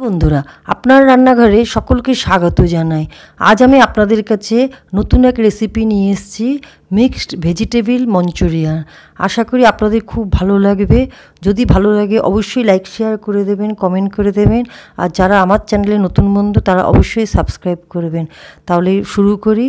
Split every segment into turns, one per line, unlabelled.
বন্ধুরা, আপনার রান্নাঘরে সকলকে স্বাগত জানাই। আজ আমি আপনাদের কাছে নতুন এক রেসিপি নিয়ে এসেছি, মিক্সড ভেজিটেবল মঞ্চুরিয়ান। আশা করি আপনাদের খুব ভালো লাগবে। যদি ভালো লাগে অবশ্যই লাইক শেয়ার করে দেবেন, কমেন্ট করে দেবেন। আর যারা আমার চ্যানেলে নতুন বন্ধু তারা অবশ্যই সাবস্ক্রাইব করবেন। তাহলে শুরু করি।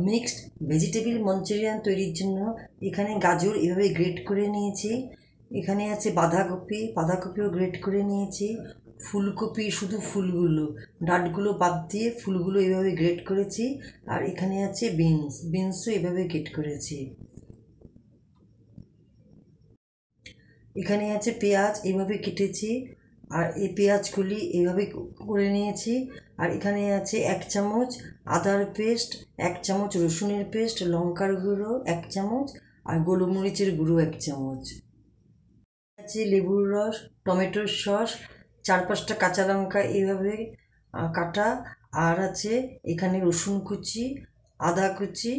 মিক্সড ভেজিটেবল মঞ্চুরিয়ান তৈরির জন্য এখানে গাজর এভাবে গ্রেট করে নিয়েছি। এখানে আছে বাঁধাকপিও গ্রেট করে নিয়েছি। ফুলকপি শুধু ফুলগুলো, ডাঁটগুলো বাদ দিয়ে ফুলগুলো এভাবে গ্রেট করেছি। আর এখানে আছে বিনসও এভাবে গ্রেট করেছি। এখানে আছে পেঁয়াজ এভাবে কেটেছি, আর এই পেঁয়াজগুলি এভাবে করে নিয়েছি। আর এখানে আছে 1 চামচ আদার পেস্ট, 1 চামচ রসুনের পেস্ট, লঙ্কার গুঁড়ো 1 চামচ, আর গোলমরিচের গুঁড়ো 1 চামচ। আছে লেবুর রস, টমেটোর সস, 4-5টা কাঁচা লঙ্কা এইভাবে কাটা, আর আছে এখানে রসুন কুচি, আদা কুচি,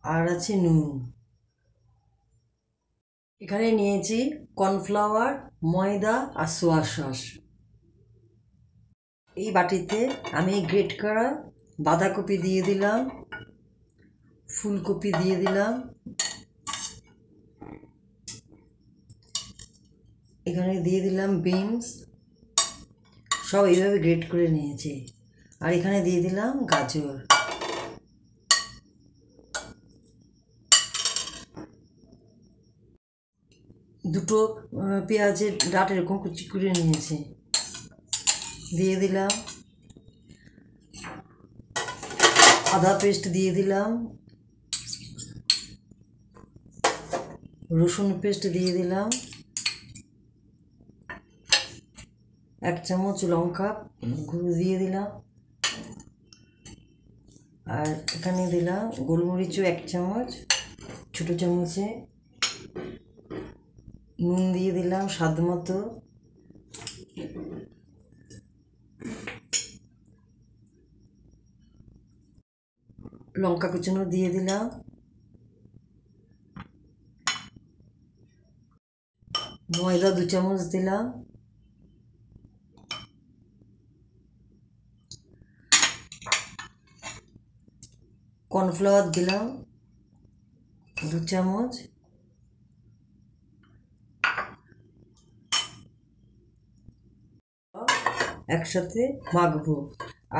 আর আছে নুন। এখানে নিয়েছি কর্নফ্লাওয়ার, ময়দা আর সোয়া সস। এই বাটিতে আমি গ্রেট করা বাঁধাকপি দিয়ে দিলাম, ফুলকপি দিয়ে দিলাম, এখানে দিয়ে দিলাম বিনস, সব এইভাবে গ্রেট করে নিয়েছি। আর এখানে দিয়ে দিলাম গাজর। দুটো পেঁয়াজের ডাঁট এরকম কুচি করে নিয়েছি, দিয়ে দিলাম। আদা পেস্ট দিয়ে দিলাম, রসুন পেস্ট দিয়ে দিলাম, 1 চামচ লঙ্কা গুঁড়ো দিয়ে দিলাম, আর এখানে দিলাম গোলমরিচও 1 চামচ ছোটো চামচে, নুন দিয়ে দিলাম স্বাদ মতো, লঙ্কা কুচানো দিয়ে দিলাম, ময়দা 2 চামচ দিলাম, কর্নফ্লাওয়ার দিলাম 2 চামচ, একসাথে মাখবো।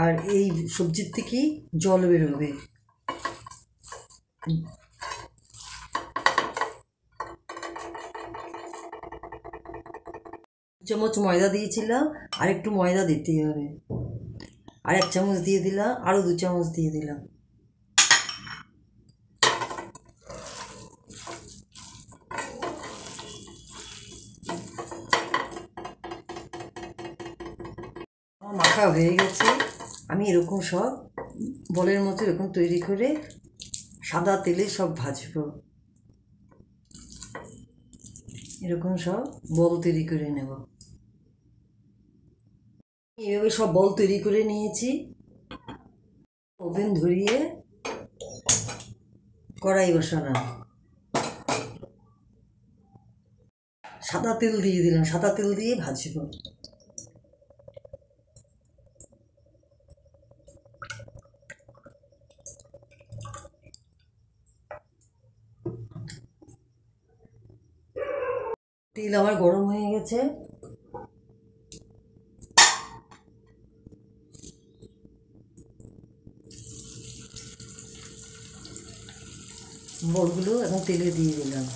আর এই সবজির থেকেই জল বেরোবে। চামচ ময়দা দিয়েছিলাম, আর একটু ময়দা দিতেই হবে। আর 1 চামচ দিয়ে দিলাম, আরও 2 চামচ দিয়ে দিলাম। মাখা হয়ে গেছে। আমি এরকম সব বলের মতো এরকম তৈরি করে সাদা তেলে সব ভাজবো। এরকম সব বল তৈরি করে নেব। এইভাবে সব বল তৈরি করে নিয়েছি। ওভেন ধরিয়ে কড়াই বসালাম, সাদা তেল দিয়ে দিলাম, সাদা তেল দিয়ে ভাজবো। তেল আমার গরম হয়ে গেছে। বলগুলো এখন তেলে দিয়ে দিলাম।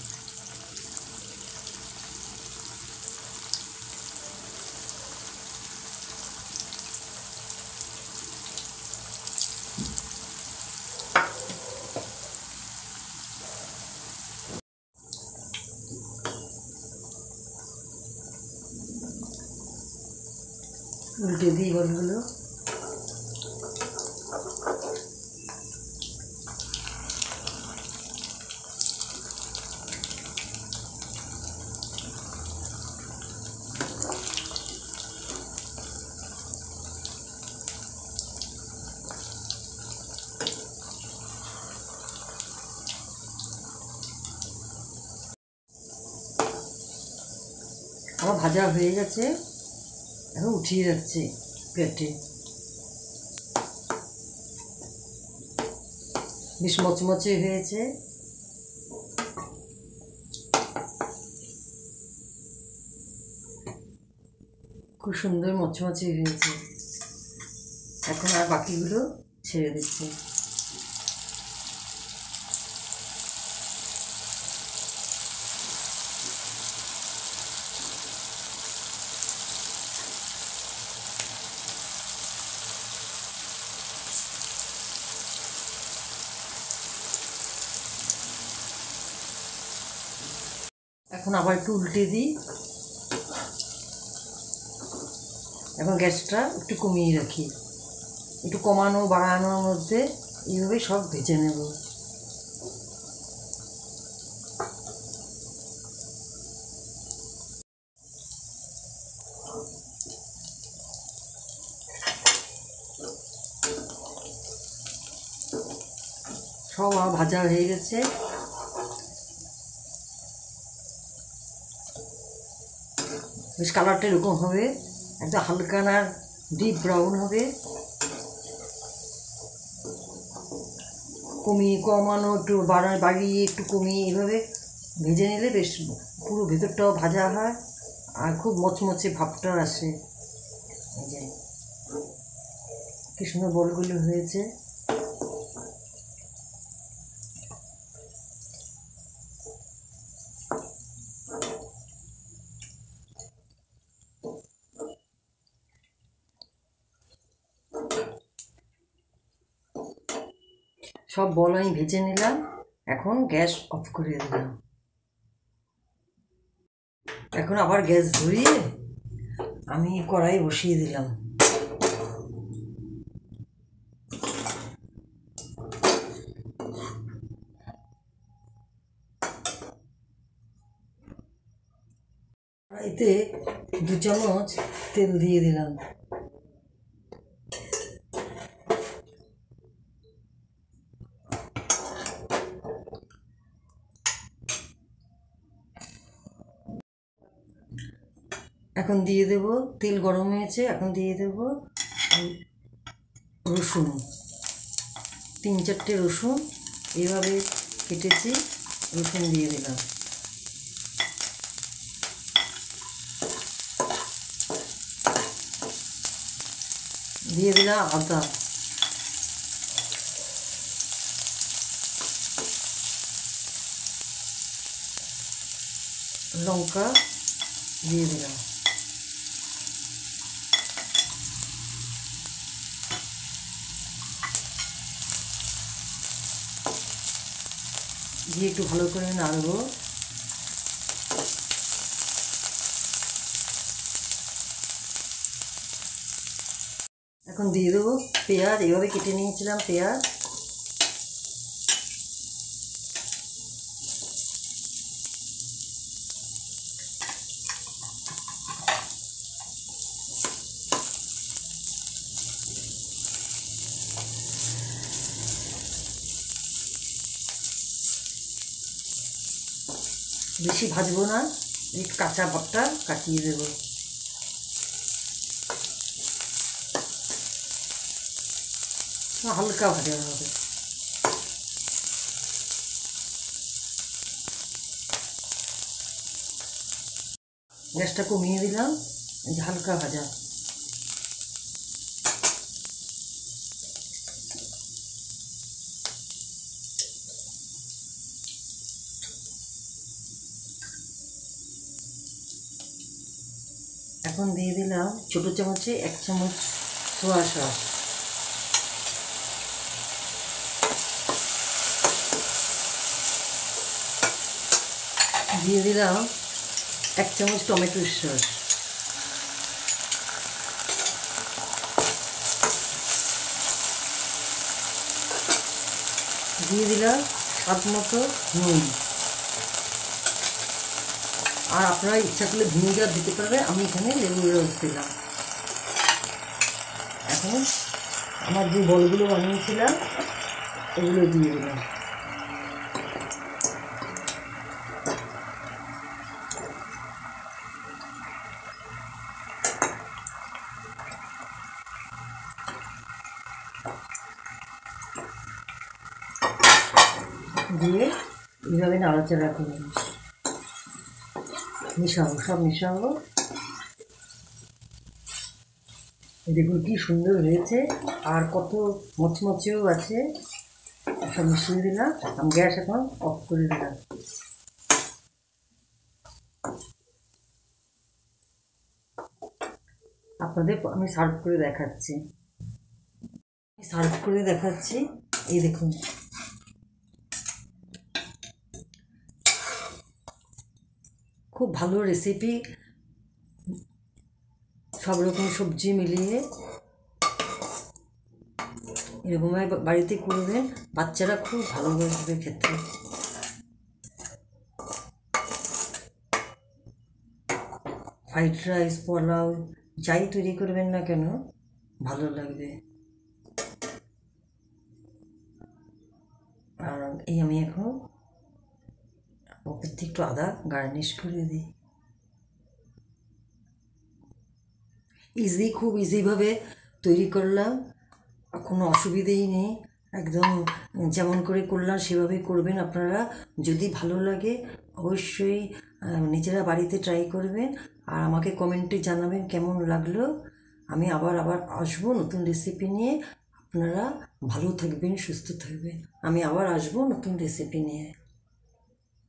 উল্টে দিই বলগুলো। আমার ভাজা হয়ে গেছে, এখন উঠিয়ে রাখছি প্লেটে। বেশ মচমচে হয়েছে। খুব সুন্দর মচমচে হয়েছে। এখন আর বাকিগুলো ছেড়ে দিচ্ছি। এখন আবার একটু উল্টে দিই। এখন গ্যাসটা একটু কমিয়ে রাখি, একটু কমানো বাড়ানোর মধ্যে এইভাবে সব ভেজে নেব। সব আমার ভাজা হয়ে গেছে। বেশ কালারটা এরকম হবে, একদম হালকা না ডিপ ব্রাউন হবে। কমানো একটু বাড়িয়ে একটু কমিয়ে এইভাবে ভেজে নিলে বেশ পুরো ভেতরটাও ভাজা হয় আর খুব মচমচে ভাবটা আসে। এই যে কি সুন্দর বলগুলো হয়েছে। সব বল আমি ভেজে নিলাম, এখন গ্যাস অফ করে দিলাম। এখন আবার গ্যাস ধরিয়ে আমি কড়াই বসিয়ে দিলাম। কড়াইতে 2 চামচ তেল দিয়ে দিলাম। এখন দিয়ে দেব, তেল গরম হয়েছে, এখন দিয়ে দেব রসুন। 3-4টে রসুন এইভাবে কেটেছি, রসুন দিয়ে দিলাম। দিয়ে দিলাম আদা, লঙ্কা দিয়ে দিলাম। দিয়ে একটু ভালো করে নাড়বো। এখন দিয়ে দেবো পেঁয়াজ, এইভাবে কেটে নিয়েছিলাম পেঁয়াজ। বেশি ভাজবো না, একটু কাঁচা ভাবটা কাটিয়ে দেবো। হালকা ভাজা হবে। গ্যাসটা কমিয়ে দিলাম, হালকা ভাজা। এখন দিয়ে দিলাম ছোট চামচে 1 চামচ সোয়া সস। দিয়ে দিলাম 1 চামচ টমেটোর সস। দিয়ে দিলাম স্বাদ মতো নুন। আর আপনারা ইচ্ছা করলে ভিনেগার দিতে পারবেন, আমি এখানে লেবুর রস দিলাম। এখন আমার যে বলগুলো বানিয়েছিলাম এগুলো দিয়ে দিলাম। এইভাবে নাড়াচাড়া করে মিশাবো, সব মিশাবো। দেখুন কি সুন্দর হয়েছে, আর কত মচমচেও আছে। সব মিশিয়ে দিলাম, আমি গ্যাস এখন অফ করে দিলাম। আপনাদের আমি সার্ভ করে দেখাচ্ছি, এই দেখুন। খুব ভালো রেসিপি, সব রকম সবজি মিলিয়ে এরকমভাবে বাড়িতে করবেন, বাচ্চারা খুব ভালোবাসবে খেতে। ফ্রাইড রাইস, পোলাও যাই তৈরি করবেন না কেন ভালো লাগবে। আর এই আমি এখন ওপর থেকে একটু আদা গার্নিশ করে দিই। খুব ইজিভাবে তৈরি করলাম, কোনো অসুবিধেই নেই। একদম যেমন করে করলাম সেভাবেই করবেন আপনারা। যদি ভালো লাগে অবশ্যই নিজেরা বাড়িতে ট্রাই করবেন, আর আমাকে কমেন্টে জানাবেন কেমন লাগলো। আমি আবার আসবো নতুন রেসিপি নিয়ে। আপনারা ভালো থাকবেন, সুস্থ থাকবেন। আমি আবার আসবো নতুন রেসিপি নিয়ে।